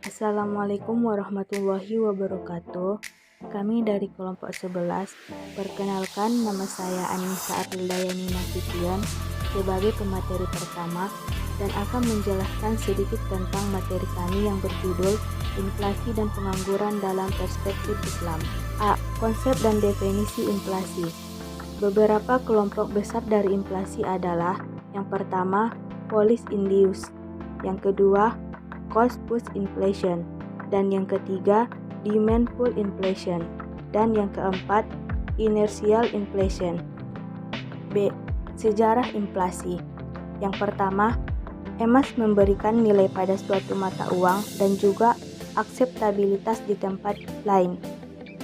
Assalamualaikum warahmatullahi wabarakatuh. Kami dari kelompok 11. Perkenalkan, nama saya Anissa Arildayani Nasution sebagai pemateri pertama dan akan menjelaskan sedikit tentang materi kami yang berjudul Inflasi dan Pengangguran dalam Perspektif Islam. A. Konsep dan definisi inflasi. Beberapa kelompok besar dari inflasi adalah: yang pertama, policy induced, yang kedua, cost push inflation, dan yang ketiga, demand pull inflation, dan yang keempat, inertial inflation. B. Sejarah inflasi. Yang pertama, emas memberikan nilai pada suatu mata uang dan juga akseptabilitas di tempat lain.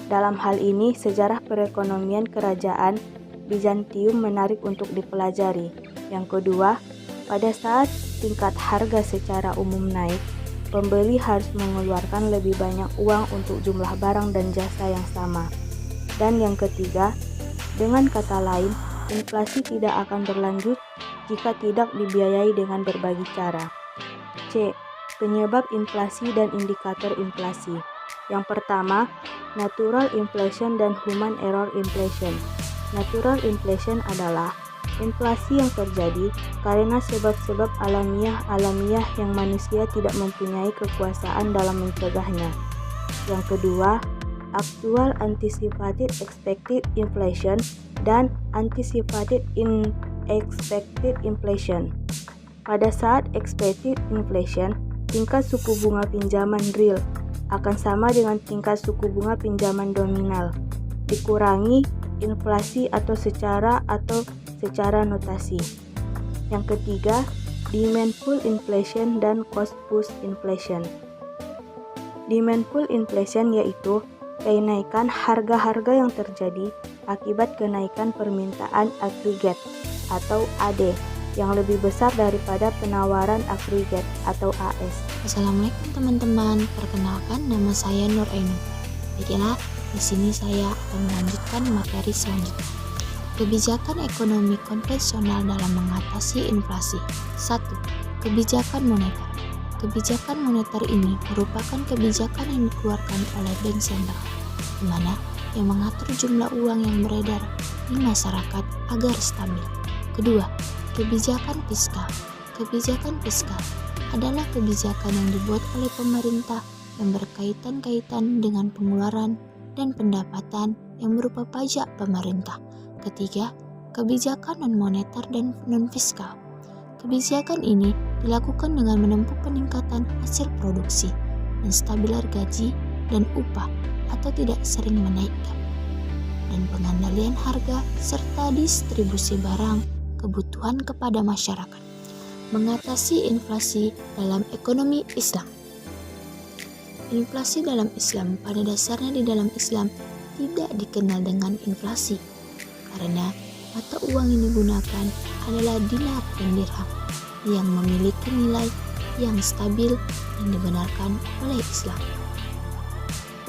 Dalam hal ini, sejarah perekonomian kerajaan Bizantium menarik untuk dipelajari. Yang kedua, pada saat tingkat harga secara umum naik, pembeli harus mengeluarkan lebih banyak uang untuk jumlah barang dan jasa yang sama. Dan yang ketiga, dengan kata lain, inflasi tidak akan berlanjut jika tidak dibiayai dengan berbagai cara. C. Penyebab inflasi dan indikator inflasi. Yang pertama, natural inflation dan human error inflation. Natural inflation adalah inflasi yang terjadi karena sebab-sebab alamiah yang manusia tidak mempunyai kekuasaan dalam mencegahnya. Yang kedua, actual anticipated expected inflation dan anticipated unexpected inflation. Pada saat expected inflation, tingkat suku bunga pinjaman real akan sama dengan tingkat suku bunga pinjaman nominal dikurangi inflasi atau secara notasi. Yang ketiga, demand pull inflation dan cost push inflation. Demand pull inflation yaitu kenaikan harga-harga yang terjadi akibat kenaikan permintaan agregat atau AD yang lebih besar daripada penawaran agregat atau AS. Assalamualaikum teman-teman, perkenalkan nama saya Nur Ainun. Baiklah, di sini saya akan melanjutkan materi selanjutnya. Kebijakan ekonomi konvensional dalam mengatasi inflasi. 1. Kebijakan moneter. Kebijakan moneter ini merupakan kebijakan yang dikeluarkan oleh bank sentral, di mana yang mengatur jumlah uang yang beredar di masyarakat agar stabil. Kedua, kebijakan fiskal. Kebijakan fiskal adalah kebijakan yang dibuat oleh pemerintah yang berkaitan-kaitan dengan pengeluaran dan pendapatan yang berupa pajak pemerintah. Ketiga, kebijakan non-moneter dan non-fiskal. Kebijakan ini dilakukan dengan menempuh peningkatan hasil produksi, menstabilar gaji dan upah atau tidak sering menaikkan, dan pengendalian harga serta distribusi barang kebutuhan kepada masyarakat. Mengatasi inflasi dalam ekonomi Islam. Inflasi dalam Islam pada dasarnya di dalam Islam tidak dikenal dengan inflasi karena mata uang yang digunakan adalah dinar dan dirham yang memiliki nilai yang stabil dan dibenarkan oleh Islam.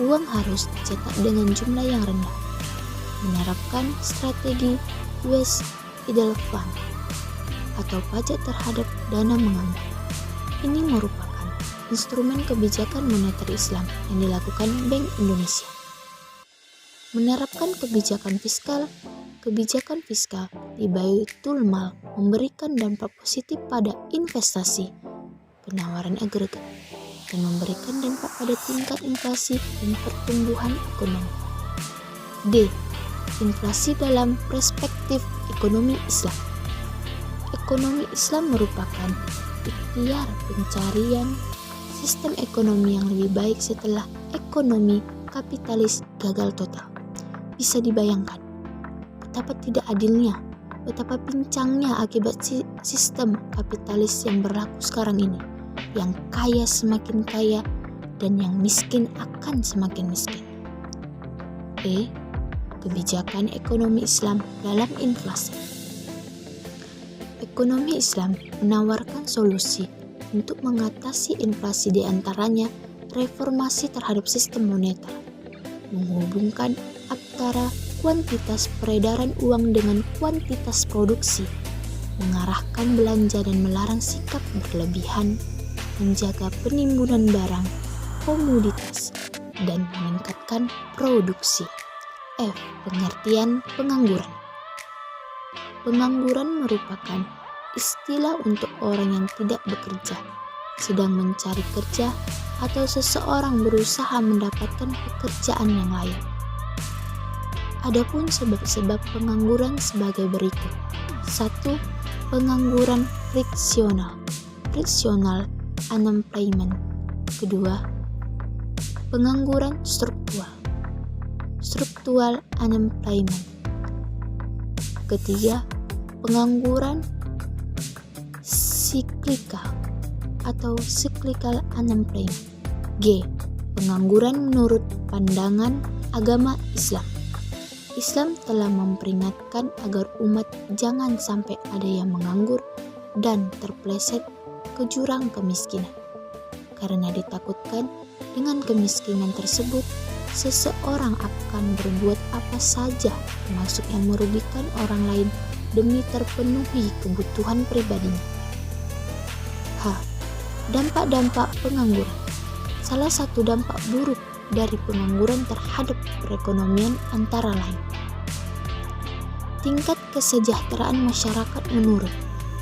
Uang harus dicetak dengan jumlah yang rendah, menerapkan strategi West Idle Fund atau pajak terhadap dana menganggur. Ini merupakan instrumen kebijakan moneter Islam yang dilakukan Bank Indonesia. Menerapkan kebijakan fiskal di Baitul Mal memberikan dampak positif pada investasi, penawaran agregat, dan memberikan dampak pada tingkat inflasi dan pertumbuhan ekonomi. D. Inflasi dalam perspektif ekonomi Islam. Ekonomi Islam merupakan ikhtiar pencarian sistem ekonomi yang lebih baik setelah ekonomi kapitalis gagal total. Bisa dibayangkan betapa tidak adilnya, betapa pincangnya akibat sistem kapitalis yang berlaku sekarang ini. Yang kaya semakin kaya dan yang miskin akan semakin miskin. E. Kebijakan ekonomi Islam dalam inflasi. Ekonomi Islam menawarkan solusi untuk mengatasi inflasi, di antaranya reformasi terhadap sistem moneter, menghubungkan antara kuantitas peredaran uang dengan kuantitas produksi, mengarahkan belanja dan melarang sikap berlebihan, menjaga penimbunan barang, komoditas, dan meningkatkan produksi. F. Pengertian pengangguran. Pengangguran merupakan istilah untuk orang yang tidak bekerja, sedang mencari kerja, atau seseorang berusaha mendapatkan pekerjaan yang layak. Adapun sebab-sebab pengangguran sebagai berikut. 1. Pengangguran friksional. Frictional unemployment. Kedua, pengangguran struktural. Structural unemployment. Ketiga, pengangguran cyclical atau cyclical unemployment. G. Pengangguran menurut pandangan agama Islam. Islam telah memperingatkan agar umat jangan sampai ada yang menganggur dan terpeleset ke jurang kemiskinan. Karena ditakutkan dengan kemiskinan tersebut, seseorang akan berbuat apa saja, termasuk yang merugikan orang lain demi terpenuhi kebutuhan pribadinya. H. Dampak-dampak pengangguran. Salah satu dampak buruk dari pengangguran terhadap perekonomian antara lain: tingkat kesejahteraan masyarakat menurun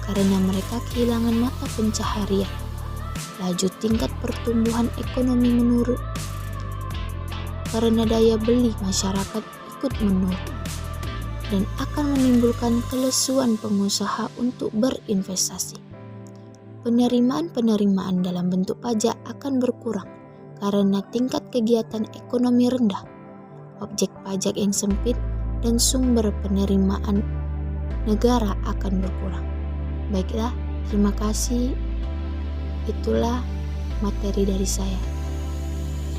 karena mereka kehilangan mata pencaharian. Laju tingkat pertumbuhan ekonomi menurun karena daya beli masyarakat ikut menurun dan akan menimbulkan kelesuan pengusaha untuk berinvestasi. Penerimaan dalam bentuk pajak akan berkurang karena tingkat kegiatan ekonomi rendah, objek pajak yang sempit, dan sumber penerimaan negara akan berkurang. Baiklah, terima kasih. Itulah materi dari saya.